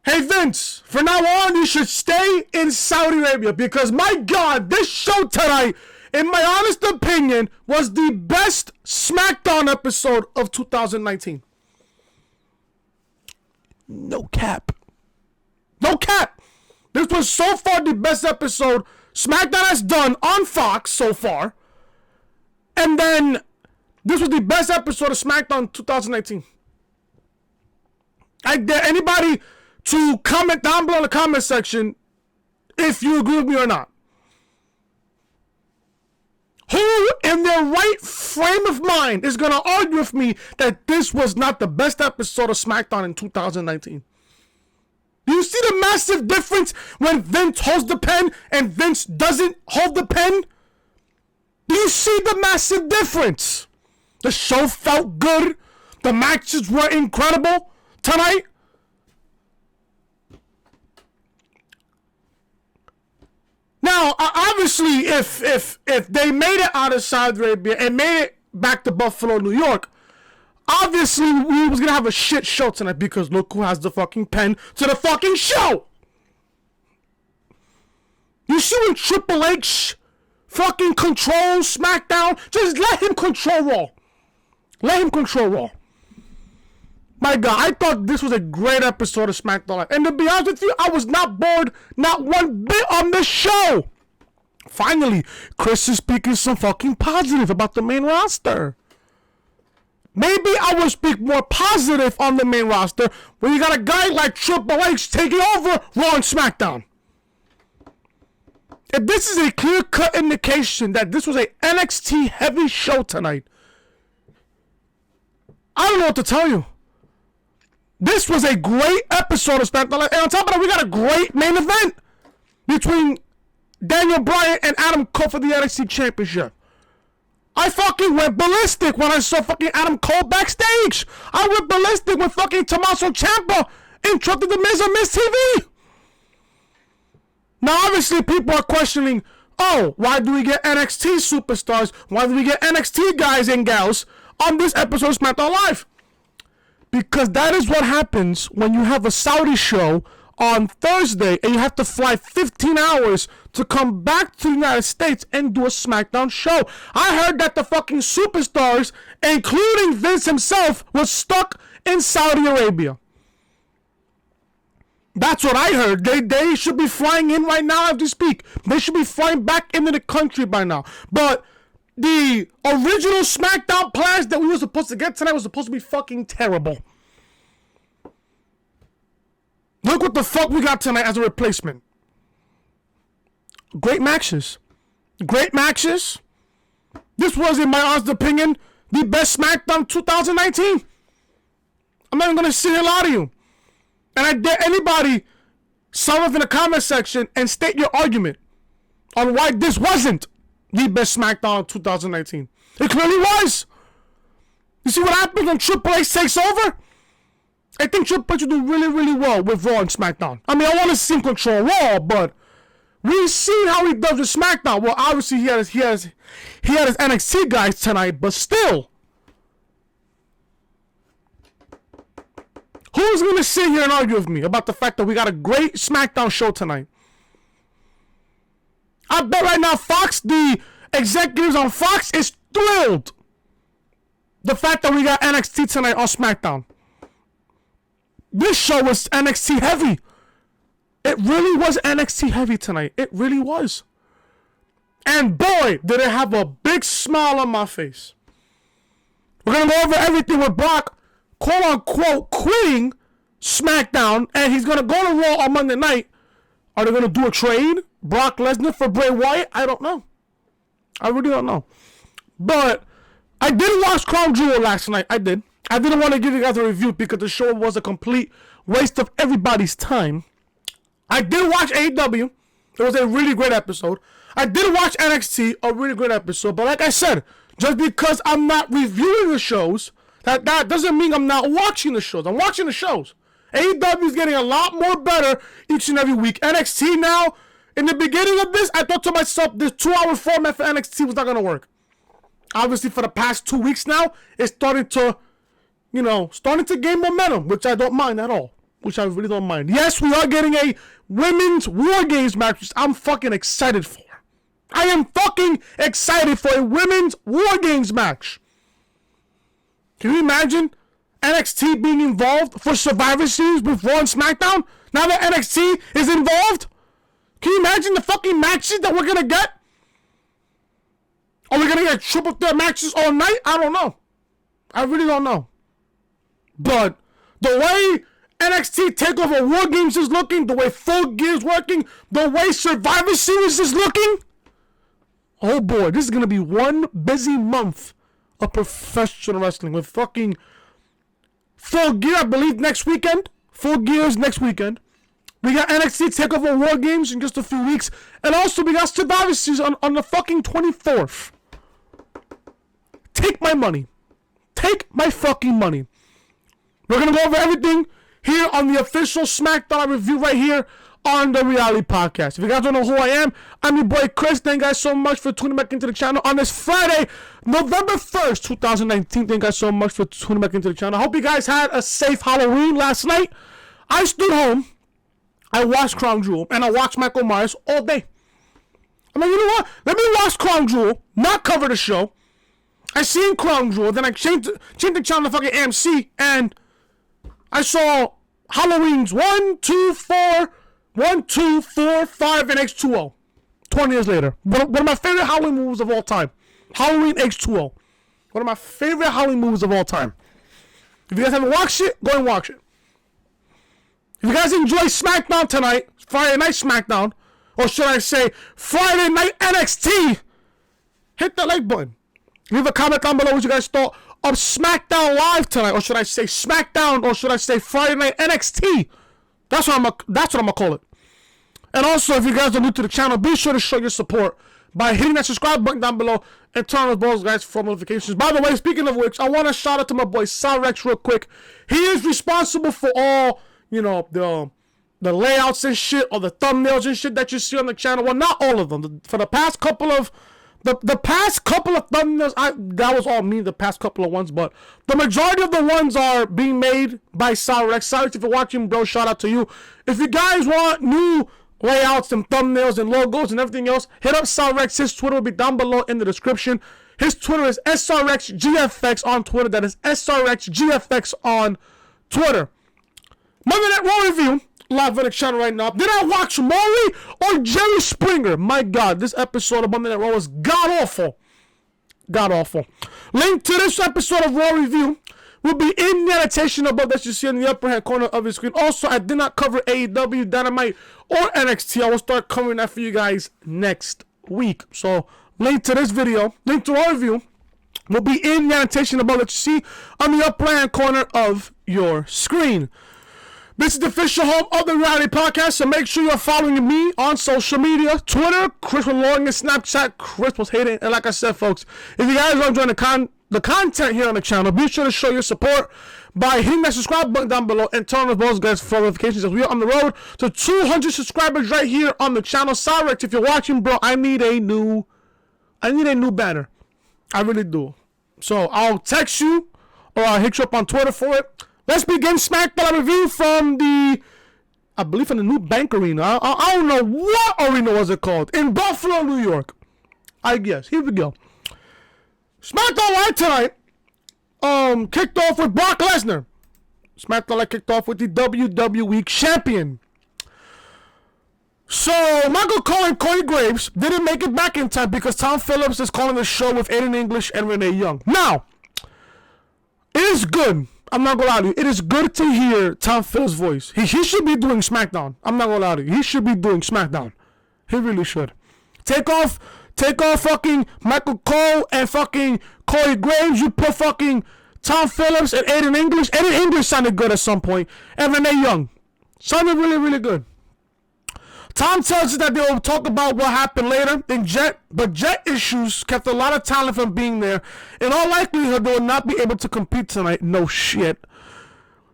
Hey Vince, from now on you should stay in Saudi Arabia because my God, this show tonight, in my honest opinion, was the best SmackDown episode of 2019. No cap. No cap. This was so far the best episode SmackDown has done on Fox so far. And then this was the best episode of SmackDown 2019. I dare anybody to comment down below in the comment section if you agree with me or not. Who in their right frame of mind is going to argue with me that this was not the best episode of SmackDown in 2019? Do you see the massive difference when Vince holds the pen and Vince doesn't hold the pen? Do you see the massive difference? The show felt good. The matches were incredible tonight. Now, obviously, if they made it out of Saudi Arabia and made it back to Buffalo, New York, obviously we was gonna have a shit show tonight because look who has the fucking pen to the fucking show. You see when Triple H fucking controls SmackDown? Just let him control Raw. Let him control Raw. My God, I thought this was a great episode of SmackDown Live. And to be honest with you, I was not bored, not one bit on this show. Finally, Chris is speaking some fucking positive about the main roster. Maybe I will speak more positive on the main roster when you got a guy like Triple H taking over Raw and SmackDown. If this is a clear-cut indication that this was a NXT heavy show tonight, I don't know what to tell you. This was a great episode of SmackDown Live. And on top of that, we got a great main event between Daniel Bryan and Adam Cole for the NXT Championship. I fucking went ballistic when I saw fucking Adam Cole backstage. I went ballistic when fucking Tommaso Ciampa interrupted the Miz on Miz TV. Now, obviously, people are questioning, oh, why do we get NXT superstars? Why do we get NXT guys and gals on this episode of SmackDown Live? Because that is what happens when you have a Saudi show on Thursday and you have to fly 15 hours to come back to the United States and do a SmackDown show. I heard that the fucking superstars, including Vince himself, was stuck in Saudi Arabia. That's what I heard. They should be flying in right now as we speak. They should be flying back into the country by now. But the original SmackDown plans that we were supposed to get tonight was supposed to be fucking terrible. Look what the fuck we got tonight as a replacement. Great matches. Great matches. This was, in my honest opinion, the best SmackDown 2019. I'm not even going to sit here and lie to you. And I dare anybody sum up in the comment section and state your argument on why this wasn't the best SmackDown of 2019. It clearly was. You see what happens when Triple H takes over? I think Triple H will do really, really well with Raw and SmackDown. I mean, I want to see him control Raw, but we've seen how he does with SmackDown. Well, obviously he has his NXT guys tonight, but still. Who's going to sit here and argue with me about the fact that we got a great SmackDown show tonight? I bet right now Fox, the executives on Fox, is thrilled. The fact that we got NXT tonight on SmackDown. This show was NXT heavy. It really was NXT heavy tonight. It really was. And boy, did it have a big smile on my face. We're going to go over everything with Brock, quote unquote, quitting SmackDown, and he's going to go to Raw on Monday night. Are they going to do a trade? Brock Lesnar for Bray Wyatt? I don't know. I really don't know. But I did watch Crown Jewel last night. I did. I didn't want to give you guys a review because the show was a complete waste of everybody's time. I did watch AEW. It was a really great episode. I did watch NXT, a really great episode. But like I said, just because I'm not reviewing the shows, that doesn't mean I'm not watching the shows. I'm watching the shows. AEW is getting a lot more better each and every week. NXT now, in the beginning of this, I thought to myself, this 2-hour format for NXT was not going to work. Obviously, for the past 2 weeks now, it's starting to gain momentum, which I don't mind at all. which I really don't mind. Yes, we are getting a women's War Games match, which I'm fucking excited for. I am fucking excited for a women's War Games match. Can you imagine NXT being involved for Survivor Series with Raw and SmackDown? Now that NXT is involved? Can you imagine the fucking matches that we're gonna get? Are we gonna get triple threat matches all night? I don't know. I really don't know. But the way NXT TakeOver War Games is looking, the way Full Gear is working, the way Survivor Series is looking, oh boy, this is gonna be one busy month of professional wrestling with fucking Full Gear, I believe, next weekend. Full Gear is next weekend. We got NXT TakeOver War Games in just a few weeks. And also we got Survivor Series on the fucking 24th. Take my money. Take my fucking money. We're going to go over everything here on the official SmackDown review right here on the Reality Podcast. If you guys don't know who I am, I'm your boy Chris. Thank you guys so much for tuning back into the channel on this Friday, November 1st, 2019. Thank you guys so much for tuning back into the channel. I hope you guys had a safe Halloween last night. I stood home, I watched Crown Jewel, and I watched Michael Myers all day. I'm like, you know what? Let me watch Crown Jewel, not cover the show. I seen Crown Jewel, then I changed the channel to fucking AMC, and I saw Halloween's 1, 2, 4, 1, 2, 4, 5, and H2O. 20 years later. One of my favorite Halloween movies of all time. Halloween H2O. One of my favorite Halloween movies of all time. If you guys haven't watched it, go and watch it. If you guys enjoy SmackDown tonight, Friday Night SmackDown, or should I say Friday Night NXT, hit that like button. Leave a comment down below what you guys thought of SmackDown Live tonight, or should I say SmackDown, or should I say Friday Night NXT? That's what I'm gonna call it. And also, if you guys are new to the channel, be sure to show your support by hitting that subscribe button down below and turn on those bells, guys, for notifications. By the way, speaking of which, I want to shout out to my boy Cyrex real quick. He is responsible for all, you know, the layouts and shit, or the thumbnails and shit that you see on the channel. Well, not all of them. For the past couple of the past couple of thumbnails, that was all me, the past couple of ones, but the majority of the ones are being made by Cyrex. Cyrex, if you're watching, bro, shout out to you. If you guys want new layouts and thumbnails and logos and everything else, hit up Cyrex. His Twitter will be down below in the description. His Twitter is SRXGFX on Twitter. That is SRXGFX on Twitter. Monday Night Raw review, live on the channel right now. Did I watch Maury or Jerry Springer? My God, this episode of Monday Night Raw was god-awful. God-awful. Link to this episode of Raw review will be in the annotation above that you see in the upper hand corner of your screen. Also, I did not cover AEW, Dynamite, or NXT. I will start covering that for you guys next week. So, link to this video, link to Raw review, will be in the annotation above that you see on the upper hand corner of your screen. This is the official home of the Reality Podcast, so make sure you're following me on social media. Twitter, Chris was Loring, and Snapchat, Chris was hating. And like I said, folks, if you guys are enjoying the content here on the channel, be sure to show your support by hitting that subscribe button down below and turn on those guys for notifications, as we are on the road to 200 subscribers right here on the channel. Cyrex, if you're watching, bro, I need a new banner. I really do. So I'll text you, or I'll hit you up on Twitter for it. Let's begin SmackDown review from I believe from the new Bank Arena. I don't know what arena was it called. In Buffalo, New York. I guess. Here we go. SmackDown Live tonight kicked off with Brock Lesnar. SmackDown Live kicked off with the WWE Champion. So, Michael Cole and Corey Graves didn't make it back in time because Tom Phillips is calling the show with Aiden English and Renee Young. Now, it is good. I'm not gonna lie to you. It is good to hear Tom Phillips' voice. He should be doing SmackDown. I'm not gonna lie to you. He should be doing SmackDown. He really should. Take off fucking Michael Cole and fucking Corey Graves. You put fucking Tom Phillips and Aiden English. Aiden English sounded good at some point. And Renee Young. Sounded really, really good. Tom tells us that they will talk about what happened later in Jet, but Jet issues kept a lot of talent from being there. In all likelihood, they will not be able to compete tonight. No shit.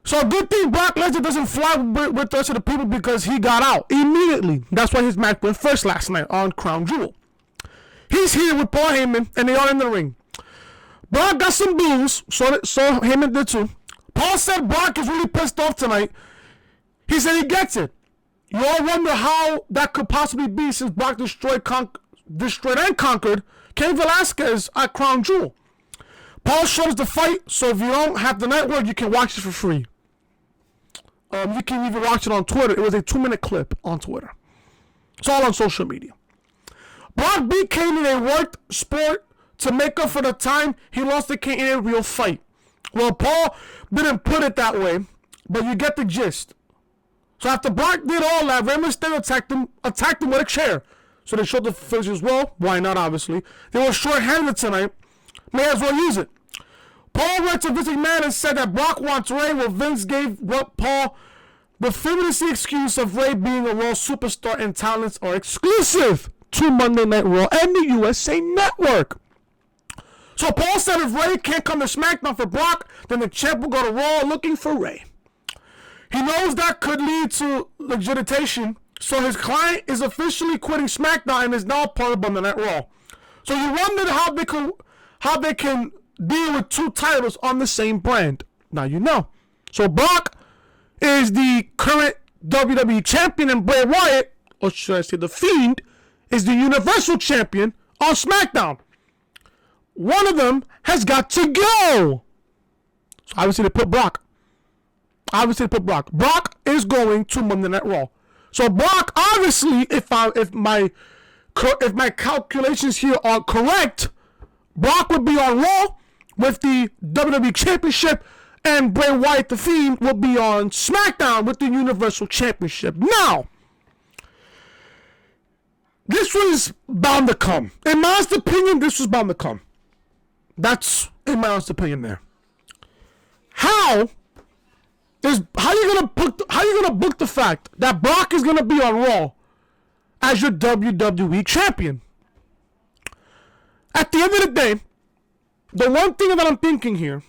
So a good thing Brock Lesnar doesn't fly with the rest of the people because he got out immediately. That's why his match went first last night on Crown Jewel. He's here with Paul Heyman, and they are in the ring. Brock got some blues, so Heyman did too. Paul said Brock is really pissed off tonight. He said he gets it. You all wonder how that could possibly be since Brock destroyed and conquered Cain Velasquez at Crown Jewel. Paul shows the fight, so if you don't have the network, you can watch it for free. You can even watch it on Twitter. It was a 2-minute clip on Twitter. It's all on social media. Brock beat Cain in a worked sport to make up for the time he lost to Cain in a real fight. Well, Paul didn't put it that way, but you get the gist. So after Brock did all that, Rey Mysterio attacked him with a chair. So they showed the footage as well. Why not, obviously. They were short-handed tonight. May as well use it. Paul went to Vince McMahon and said that Brock wants Rey. Well, Vince gave Paul the famous excuse of Rey being a Raw superstar and talents are exclusive to Monday Night Raw and the USA Network. So Paul said if Rey can't come to SmackDown for Brock, then the champ will go to Raw looking for Rey. He knows that could lead to legitimation, so his client is officially quitting SmackDown and is now part of Monday Night Raw. So you wondered how they can deal with two titles on the same brand. Now you know. So Brock is the current WWE champion and Bray Wyatt, or should I say the Fiend, is the Universal Champion on SmackDown. One of them has got to go. So obviously they put Brock. Brock is going to Monday Night Raw. So Brock, obviously, if my calculations here are correct, Brock would be on Raw with the WWE Championship, and Bray Wyatt, the Fiend, will be on SmackDown with the Universal Championship. Now, this was bound to come. In my honest opinion, this was bound to come. That's in my honest opinion there. How you gonna book the fact that Brock is gonna be on Raw as your WWE champion? At the end of the day, the one thing that I'm thinking here,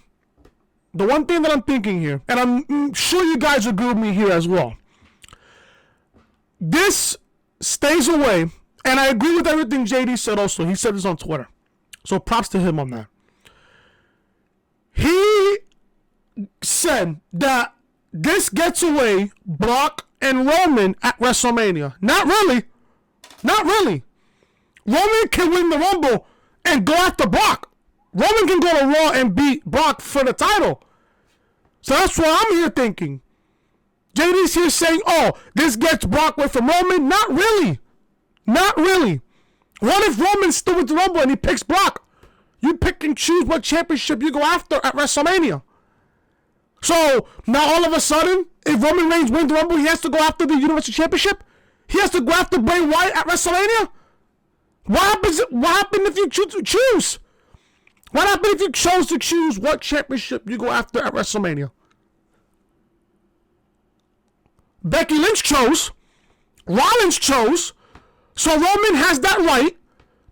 and I'm sure you guys agree with me here as well, this stays away, and I agree with everything JD said also. He said this on Twitter. So props to him on that. He said that this gets away Brock and Roman at WrestleMania. Not really. Roman can win the Rumble and go after Brock. Roman can go to Raw and beat Brock for the title. So that's what I'm here thinking. JD's here saying, oh, this gets Brock away from Roman. Not really. What if Roman's still with the Rumble and he picks Brock? You pick and choose what championship you go after at WrestleMania. So now all of a sudden, if Roman Reigns wins the Rumble, he has to go after the Universal Championship? He has to go after Bray Wyatt at WrestleMania? What happened if you choose? What happened if you chose to choose what championship you go after at WrestleMania? Becky Lynch chose. Rollins chose. So Roman has that right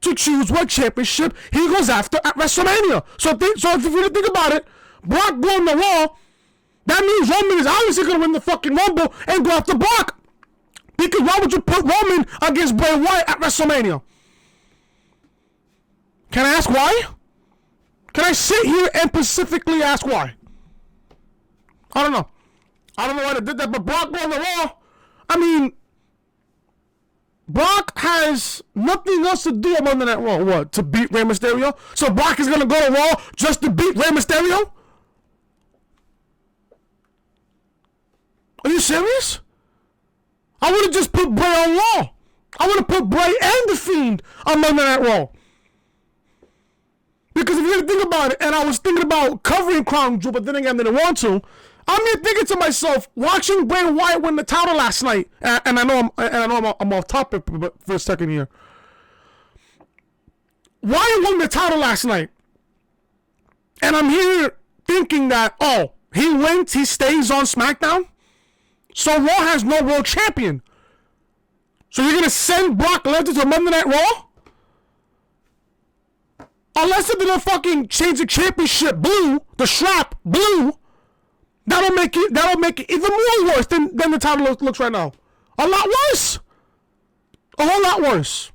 to choose what championship he goes after at WrestleMania. So if you really think about it, Brock going to Raw, that means Roman is obviously going to win the fucking Rumble and go after Brock. Because why would you put Roman against Bray Wyatt at WrestleMania? Can I ask why? Can I sit here and specifically ask why? I don't know why they did that, but Brock going to Raw, I mean, Brock has nothing else to do on Monday Night Raw. What? To beat Rey Mysterio? So Brock is going to go to Raw just to beat Rey Mysterio? Are you serious? I would have just put Bray on Raw. I would have put Bray and The Fiend on Monday Night Raw. Because if you really think about it, and I was thinking about covering Crown Jewel, but then again, I didn't want to. I'm here thinking to myself, watching Bray Wyatt win the title last night, and I know I'm off topic for a second here. Wyatt won the title last night, and I'm here thinking that, oh, he wins, he stays on SmackDown, so Raw has no world champion. So you're gonna send Brock Lesnar to Monday Night Raw? Unless they're gonna fucking change the championship blue, the strap blue, that'll make it even more worse than the title looks right now. A lot worse. A whole lot worse.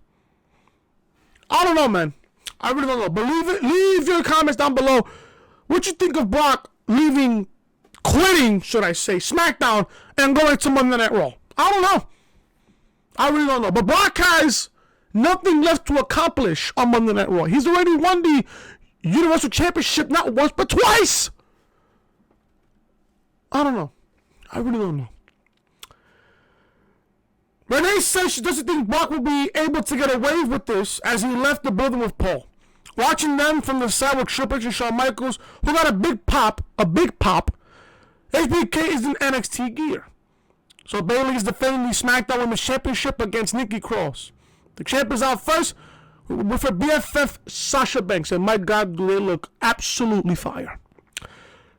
I don't know, man. I really don't know. But leave your comments down below. What you think of Brock leaving quitting, should I say, SmackDown and going to Monday Night Raw. I don't know. I really don't know. But Brock has nothing left to accomplish on Monday Night Raw. He's already won the Universal Championship not once but twice. I don't know. I really don't know. Renee says she doesn't think Brock will be able to get away with this as he left the building with Paul. Watching them from the side with Triple H and Shawn Michaels, who got a big pop, HBK is in NXT gear. So Bayley is defending the SmackDown Women's Championship against Nikki Cross. The champ is out first with her BFF Sasha Banks, and my God, do they look absolutely fire.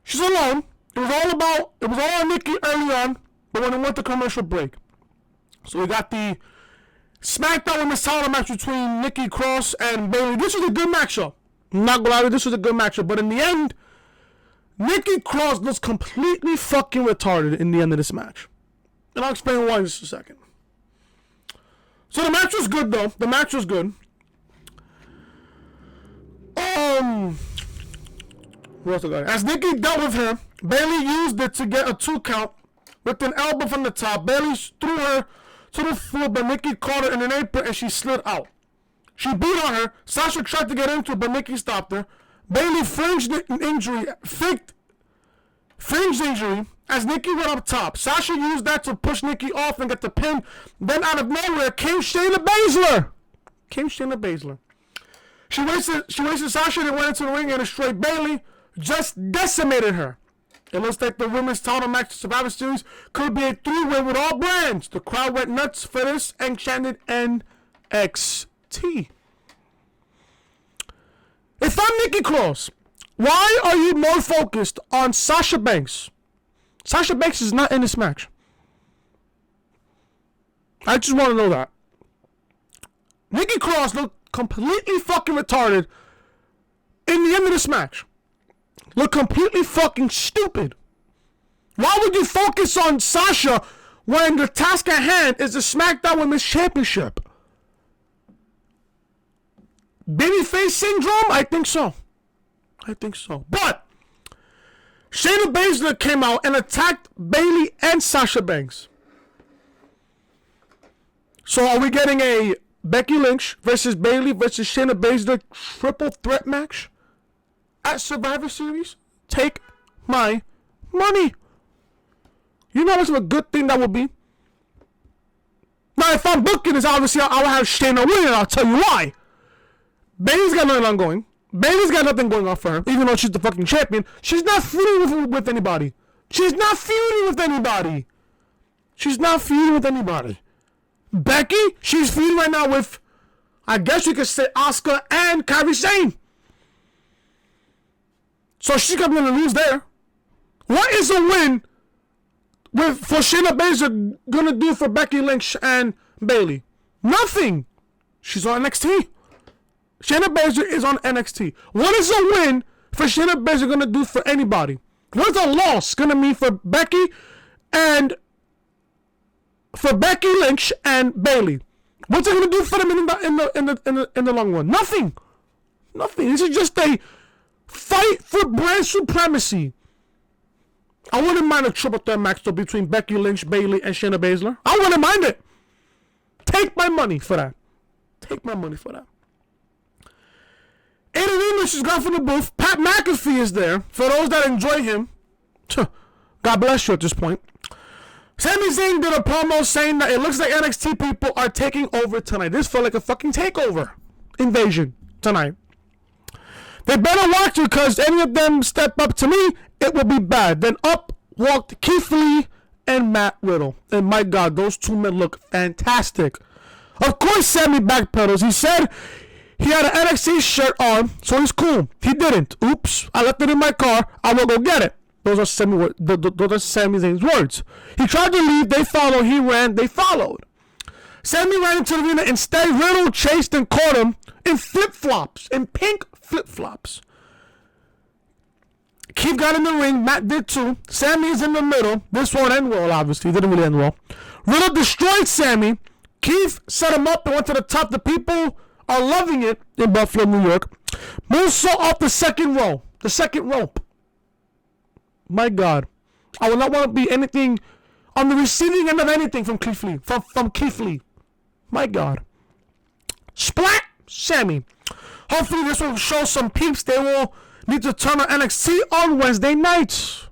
She's alone. It was all on Nikki early on, but when it went to commercial break. So we got the SmackDown Women's title match between Nikki Cross and Bayley. This was a good matchup. I'm not gonna lie, this was a good matchup. But in the end, Nikki Cross looks completely fucking retarded in the end of this match. And I'll explain why in just a second. So the match was good though. The match was good. What else I got? As Nikki dealt with her, Bayley used it to get a 2 count with an elbow from the top. Bayley threw her to the floor, but Nikki caught her in an apron and she slid out. She beat on her. Sasha tried to get into it, but Nikki stopped her. Bayley faked fringed injury as Nikki went up top. Sasha used that to push Nikki off and get the pin. Then out of nowhere came Shayna Baszler. She wasted Sasha and went into the ring and destroyed Bayley. Just decimated her. It looks like the women's title match Survivor Series could be a 3-way with all brands. The crowd went nuts for this and chanted NXT. If I'm Nikki Cross, why are you more focused on Sasha Banks? Sasha Banks is not in this match. I just want to know that. Nikki Cross looked completely fucking retarded in the end of this match. Look completely fucking stupid. Why would you focus on Sasha when the task at hand is the SmackDown Women's Championship? Babyface syndrome? I think so. But Shayna Baszler came out and attacked Bayley and Sasha Banks. So are we getting a Becky Lynch versus Bayley versus Shayna Baszler triple threat match at Survivor Series? Take my money. You know how much of a good thing that would be? Now, if I'm booking this, obviously I would have Shayna win, and I'll tell you why. Bayley's got nothing ongoing. Bayley's got nothing going on for her, even though she's the fucking champion. She's not feuding with anybody. Becky, she's feuding right now with, I guess you could say, Asuka and Kairi Sane. So she's got nothing to lose there. What is a win for Shayna Baszler gonna do for Becky Lynch and Bayley? Nothing. She's on NXT. Shayna Baszler is on NXT. What is a win for Shayna Baszler gonna do for anybody? What is a loss gonna mean for Becky Lynch and Bayley? What's it gonna do for them in the long run? Nothing. This is just a fight for brand supremacy. I wouldn't mind a triple threat match though between Becky Lynch, Bayley, and Shayna Baszler. I wouldn't mind it. Take my money for that. Aiden English has gone from the booth. Pat McAfee is there. For those that enjoy him, God bless you at this point. Sami Zayn did a promo saying that it looks like NXT people are taking over tonight. This felt like a fucking takeover invasion tonight. They better watch it because any of them step up to me, it will be bad. Then up walked Keith Lee and Matt Riddle. And my God, those two men look fantastic. Of course, Sami backpedals. He said he had an NXT shirt on, so he's cool. He didn't. Oops, I left it in my car. I will go get it. Those are Sami Zayn's words. He tried to leave. They followed. He ran. They followed. Sami ran into the arena. Instead, Riddle chased and caught him in flip-flops, in pink flip-flops. Keith got in the ring. Matt did too. Sami's in the middle. This won't end well, obviously. It didn't really end well. Riddle destroyed Sami. Keith set him up and went to the top. The people are loving it in Buffalo, New York. Moonsault off the second row. The second rope. My God. I would not want to be anything on the receiving end of anything from Keith Lee. From Keith Lee. My God. Splat! Sammy. Hopefully this will show some peeps they will need to turn on NXT on Wednesday nights.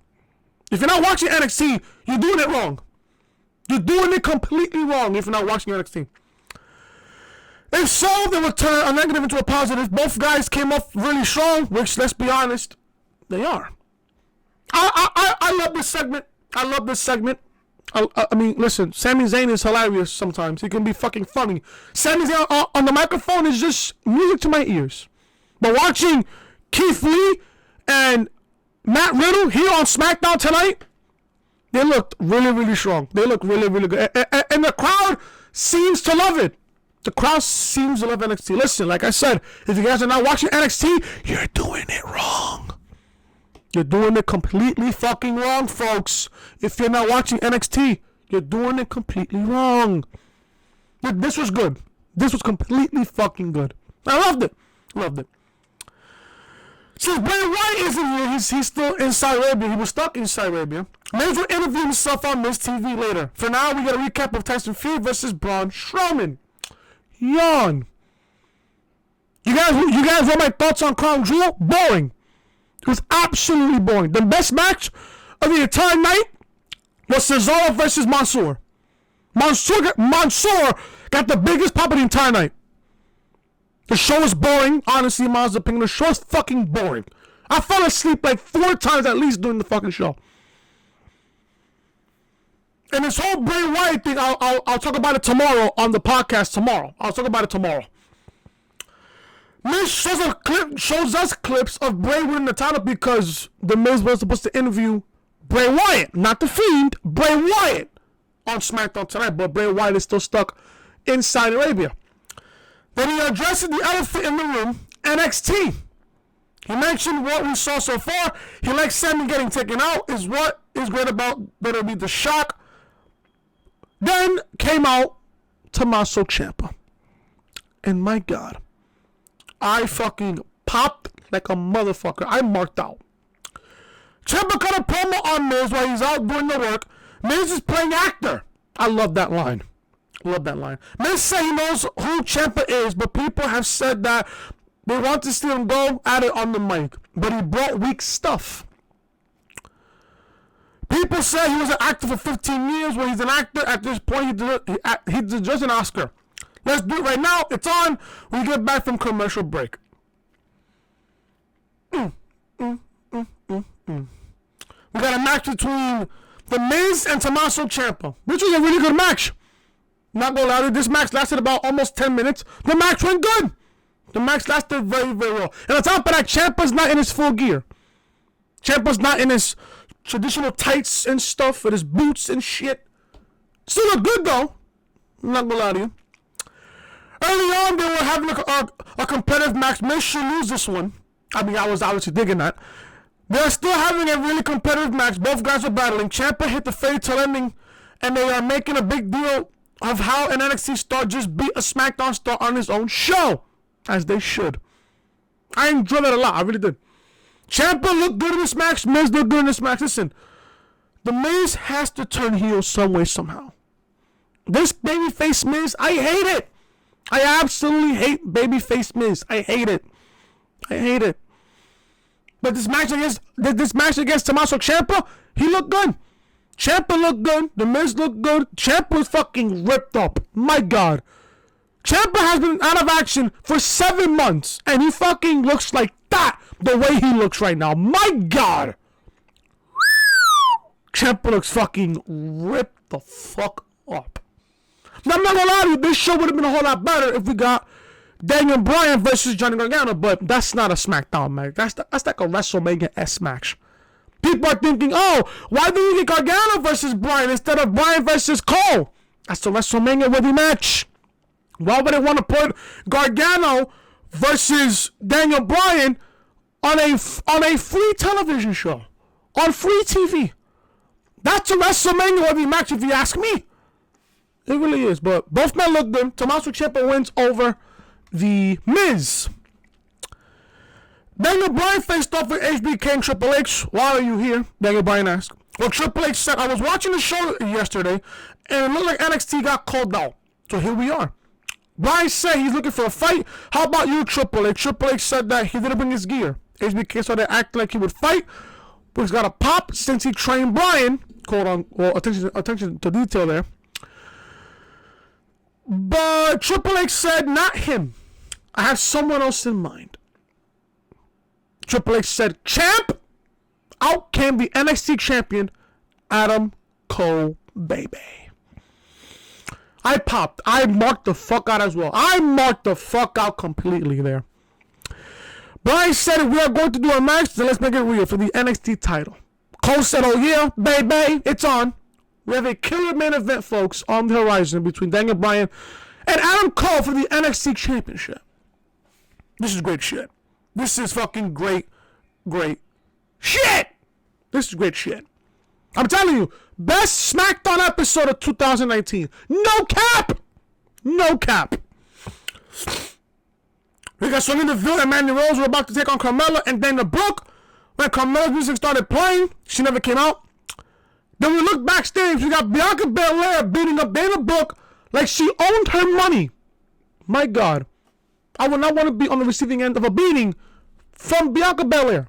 If you're not watching NXT, you're doing it wrong. You're doing it completely wrong if you're not watching NXT. If so, they will turn a negative into a positive. Both guys came off really strong, which, let's be honest, they are. I love this segment. I love this segment. I mean, listen, Sami Zayn is hilarious sometimes. He can be fucking funny. Sami Zayn on the microphone is just music to my ears. But watching Keith Lee and Matt Riddle here on SmackDown tonight, they looked really, really strong. They look really, really good. And the crowd seems to love it. The crowd seems to love NXT. Listen, like I said, if you guys are not watching NXT, you're doing it wrong. You're doing it completely fucking wrong, folks. If you're not watching NXT, you're doing it completely wrong. This was good. This was completely fucking good. I loved it. Loved it. Since Bray Wyatt isn't here, he's still in Saudi Arabia. He was stuck in Saudi Arabia. Miz will interview himself on Miz TV later. For now, we got a recap of Tyson Fury versus Braun Strowman. Yawn. You guys want my thoughts on Crown Jewel? Boring. It was absolutely boring. The best match of the entire night was Cesaro versus Mansoor. Mansoor got the biggest pop of the entire night. The show was boring. Honestly, in my opinion, the show is fucking boring. I fell asleep like 4 times at least during the fucking show. And this whole Bray Wyatt thing, I'll talk about it tomorrow on the podcast tomorrow. I'll talk about it tomorrow. Miz shows us clips of Bray winning the title because the Miz was supposed to interview Bray Wyatt, not The Fiend, Bray Wyatt on SmackDown tonight, but Bray Wyatt is still stuck in Saudi Arabia. Then he addresses the elephant in the room, NXT. He mentioned what we saw so far. He likes Sammy getting taken out, is what is great about that it'll be the shock. Then came out Tommaso Ciampa. And my God, I fucking popped like a motherfucker. I marked out. Ciampa cut a promo on Miz while he's out doing the work. Miz is playing actor. I love that line. Love that line. Miz said he knows who Ciampa is, but people have said that they want to see him go at it on the mic. But he brought weak stuff. People say he was an actor for 15 years. Well, he's an actor at this point. He deserves an Oscar. Let's do it right now. It's on. We get back from commercial break. We got a match between The Miz and Tommaso Ciampa, which was a really good match. Not gonna lie to you, this match lasted about almost 10 minutes. The match went good. The match lasted very, very well. And on top of that, Ciampa's not in his full gear. Ciampa's not in his traditional tights and stuff, with his boots and shit. Still look good though. I'm not gonna lie to you. Early on, they were having a competitive match. Miz should lose this one. I mean, I was obviously digging that. They're still having a really competitive match. Both guys are battling. Ciampa hit the fade till ending, and they are making a big deal of how an NXT star just beat a SmackDown star on his own show, as they should. I enjoyed that a lot. I really did. Ciampa looked good in this match. Miz looked good in this match. Listen, the Miz has to turn heel some way, somehow. This babyface Miz, I hate it. I absolutely hate babyface Miz. I hate it. I hate it. But this match against Tommaso Ciampa, he looked good. Ciampa looked good. The Miz looked good. Ciampa was fucking ripped up. My God. Ciampa has been out of action for 7 months, and he fucking looks like that the way he looks right now. My God. Ciampa looks fucking ripped the fuck up. Now, I'm not gonna lie to you, this show would have been a whole lot better if we got Daniel Bryan versus Johnny Gargano, but that's not a SmackDown match. That's like a WrestleMania-esque match. People are thinking, oh, why did we get Gargano versus Bryan instead of Bryan versus Cole? That's a WrestleMania-worthy match. Why would they want to put Gargano versus Daniel Bryan on a free television show? On free TV? That's a WrestleMania-worthy match if you ask me. It really is, but both men look good. Tommaso Ciampa wins over The Miz. Daniel Bryan faced off with HBK and Triple H. Why are you here? Daniel Bryan asked. Well, Triple H said, I was watching the show yesterday, and it looked like NXT got called out. So here we are. Brian said he's looking for a fight. How about you, Triple H? Triple H said that he didn't bring his gear. HBK started acting like he would fight, but he's got a pop since he trained Brian. Quote on, well, attention to detail there. But Triple H said, not him. I have someone else in mind. Triple H said, Champ, out came the NXT champion, Adam Cole, baby. I popped. I marked the fuck out as well. I marked the fuck out completely there. Brian said, if we are going to do a match, then let's make it real for the NXT title. Cole said, oh yeah, baby, it's on. We have a killer main event, folks, on the horizon between Daniel Bryan and Adam Cole for the NXT Championship. This is great shit. This is fucking great shit. This is great shit. I'm telling you, best SmackDown episode of 2019. No cap. No cap. We got Sonya Deville and Mandy Rose were about to take on Carmella and Dana Brooke. When Carmella's music started playing, she never came out. Then we look backstage, we got Bianca Belair beating up Dana Brooke like she owned her money. My God. I would not want to be on the receiving end of a beating from Bianca Belair.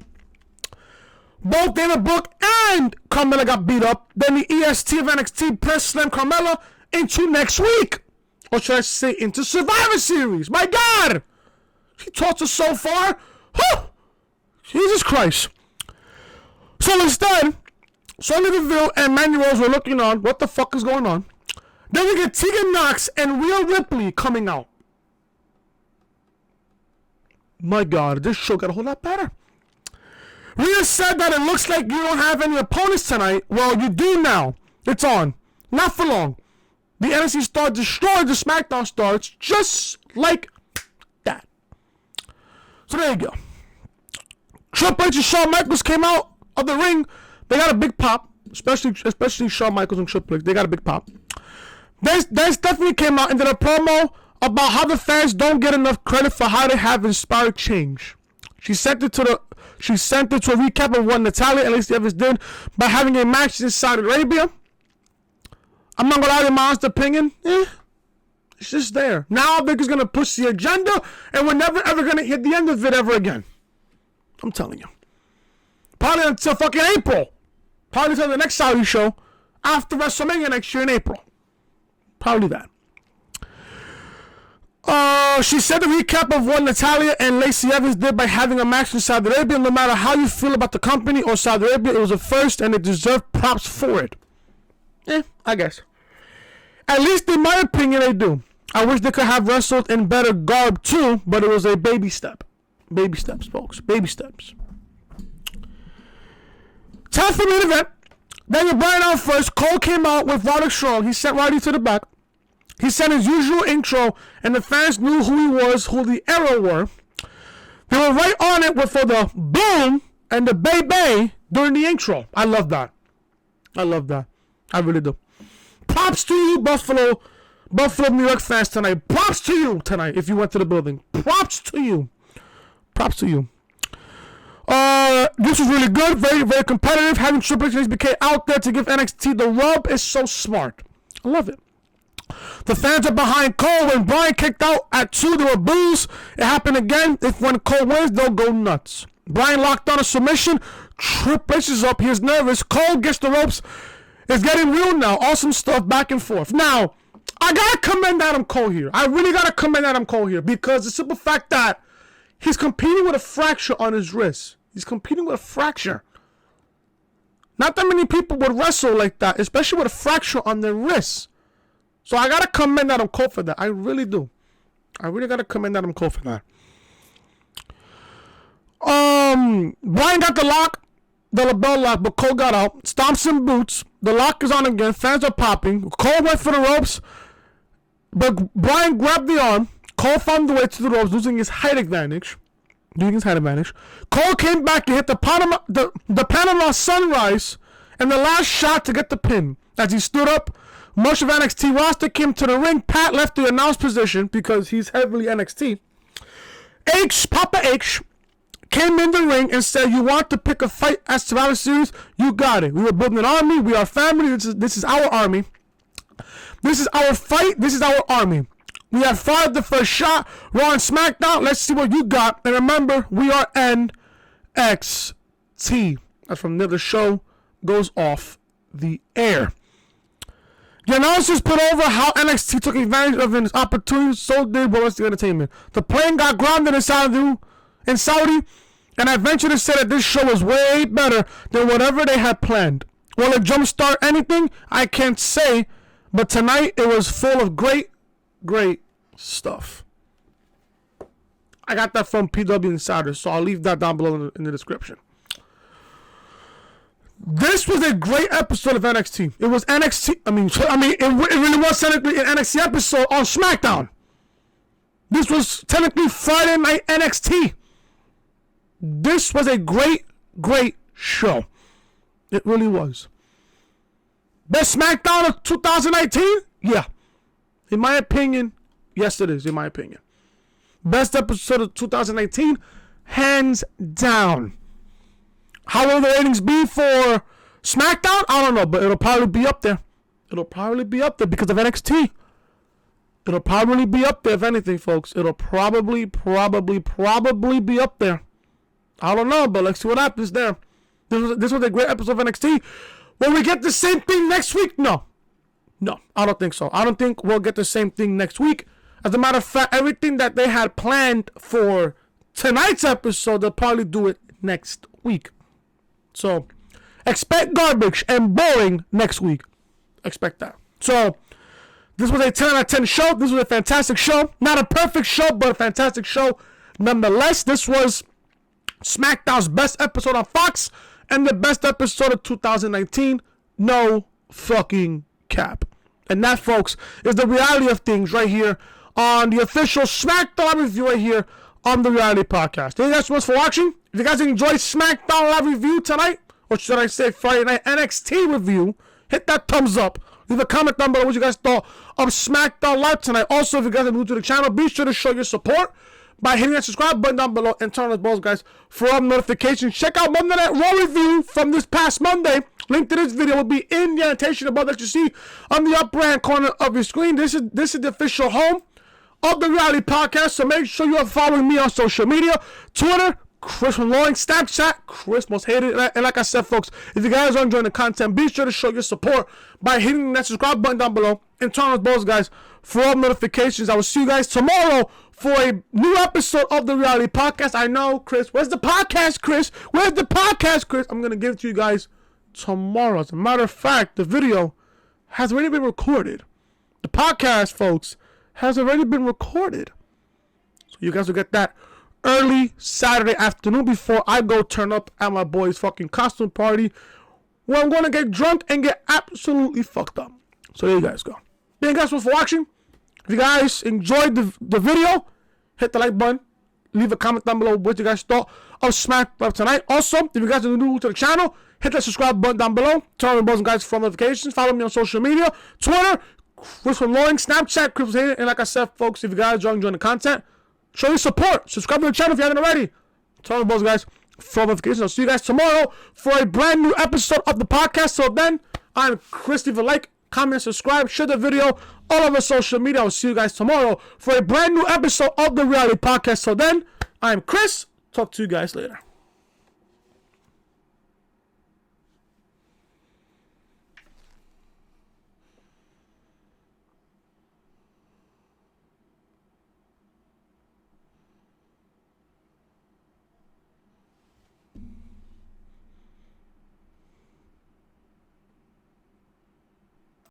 Both Dana Brooke and Carmella got beat up. Then the EST of NXT press slammed Carmella into next week. Or should I say into Survivor Series. My God. She taught us so far. Whew. Jesus Christ. So instead, Sonya Deville and Mandy Rose were looking on. What the fuck is going on? Then we get Tegan Nox and Rhea Ripley coming out. My God, this show got a whole lot better. Rhea said that it looks like you don't have any opponents tonight. Well, you do now. It's on. Not for long. The NXT star destroyed the SmackDown stars just like that. So there you go. Triple H and Shawn Michaels came out of the ring. They got a big pop, especially Shawn Michaels and Triple H. They got a big pop. Then Stephanie came out and did a promo about how the fans don't get enough credit for how they have inspired change. She sent it to a recap of what Natalya and Lacey Evans did by having a match in Saudi Arabia. I'm not gonna lie to my honest opinion. It's just there. Now Vicky's gonna push the agenda, and we're never ever gonna hit the end of it ever again. I'm telling you. Probably until fucking April. Probably until the next Saudi show after WrestleMania next year in April. Probably that. She said the recap of what Natalya and Lacey Evans did by having a match in Saudi Arabia. No matter how you feel about the company or Saudi Arabia, it was a first and it deserved props for it. I guess. At least in my opinion, they do. I wish they could have wrestled in better garb too, but it was a baby step. Baby steps, folks. Baby steps. Time for the main event. Daniel Bryan out first. Cole came out with Roderick Strong. He sent Roddy to the back. He sent his usual intro, and the fans knew who he was, who the Arrow were. They were right on it for the boom and the bay during the intro. I love that. I love that. I really do. Props to you, Buffalo, New York fans tonight. Props to you tonight if you went to the building. Props to you. Props to you. This was really good. Very, very competitive. Having Triple H and HBK out there to give NXT the rub is so smart. I love it. The fans are behind Cole. When Bryan kicked out at 2, there were boos. It happened again. If when Cole wins, they'll go nuts. Bryan locked on a submission. Triple H is up. He is nervous. Cole gets the ropes. It's getting real now. Awesome stuff back and forth. Now, I gotta commend Adam Cole here. I really gotta commend Adam Cole here because the simple fact that he's competing with a fracture on his wrist. He's competing with a fracture. Not that many people would wrestle like that, especially with a fracture on their wrist. So I gotta commend Adam Cole for that. I really do. I really gotta commend Adam Cole for that. Bryan got the lock, the LeBell lock, but Cole got out. Stomps and boots. The lock is on again. Fans are popping. Cole went for the ropes, but Bryan grabbed the arm. Cole found the way to the ropes, losing his height advantage. Cole came back and hit the Panama Sunrise and the last shot to get the pin. As he stood up, most of NXT roster came to the ring. Pat left the announce position because he's heavily NXT. Papa H came in the ring and said, you want to pick a fight at Survivor Series? You got it. We were building an army. We are family. This is our army. This is our fight. This is our army. We have fired the first shot. Raw and SmackDown. Let's see what you got. And remember, we are NXT. That's from the show goes off the air. The announcers put over how NXT took advantage of his opportunity. So did World Wrestling Entertainment. The plane got grounded in Saudi, and I venture to say that this show was way better than whatever they had planned. Will it jumpstart anything? I can't say, but tonight it was full of great stuff. I got that from PW Insider, so I'll leave that down below in the description. This was a great episode of NXT. It was NXT. It really was technically an NXT episode on SmackDown. This was technically Friday Night NXT. This was a great show. It really was. Best SmackDown of 2019? Yeah. In my opinion, yes it is, in my opinion. Best episode of 2019? Hands down. How will the ratings be for SmackDown? I don't know, but it'll probably be up there. It'll probably be up there because of NXT. It'll probably be up there, if anything, folks. It'll probably be up there. I don't know, but let's see what happens there. This was a great episode of NXT. Will we get the same thing next week? No, I don't think so. I don't think we'll get the same thing next week. As a matter of fact, everything that they had planned for tonight's episode, they'll probably do it next week. So, expect garbage and boring next week. Expect that. So, this was a 10 out of 10 show. This was a fantastic show. Not a perfect show, but a fantastic show. Nonetheless, this was SmackDown's best episode on Fox and the best episode of 2019. No fucking cap. And that, folks, is the reality of things right here on the official SmackDown review right here on the Reality Podcast. Thank you guys so much for watching. If you guys enjoyed SmackDown Live review tonight, or should I say Friday Night NXT review, hit that thumbs up. Leave a comment down below what you guys thought of SmackDown Live tonight. Also, if you guys are new to the channel, be sure to show your support by hitting that subscribe button down below and turn on those bells, guys, for all notifications. Check out Monday Night Raw review from this past Monday. Link to this video will be in the annotation above that you see on the upper hand corner of your screen. This is the official home of the Reality Podcast, so make sure you are following me on social media. Twitter, Chris from Loring, Snapchat, Chris Most Hated. And like I said, folks, if you guys are enjoying the content, be sure to show your support by hitting that subscribe button down below and turn on those bells, guys, for all notifications. I will see you guys tomorrow for a new episode of the Reality Podcast. I know, Chris, where's the podcast, Chris? Where's the podcast, Chris? I'm going to give it to you guys tomorrow. As a matter of fact, the video has already been recorded. The podcast, folks, has already been recorded. So you guys will get that early Saturday afternoon before I go turn up at my boy's fucking costume party, where I'm going to get drunk and get absolutely fucked up. So there you guys go. Thank you guys for watching. If you guys enjoyed the video, hit the like button. Leave a comment down below what you guys thought of SmackDown tonight. Also, if you guys are new to the channel, hit that subscribe button down below. Turn on the buttons, guys, for notifications. Follow me on social media. Twitter, Chris from Loring, Snapchat, Chris Hater. And like I said, folks, if you guys are enjoying the content, show your support. Subscribe to the channel if you haven't already. Turn on the buttons, guys, for notifications. I'll see you guys tomorrow for a brand new episode of the podcast. So then, I'm Chris. Leave a like, comment, subscribe, share the video all over social media. I'll see you guys tomorrow for a brand new episode of the Reality Podcast. So then, I'm Chris. Talk to you guys later.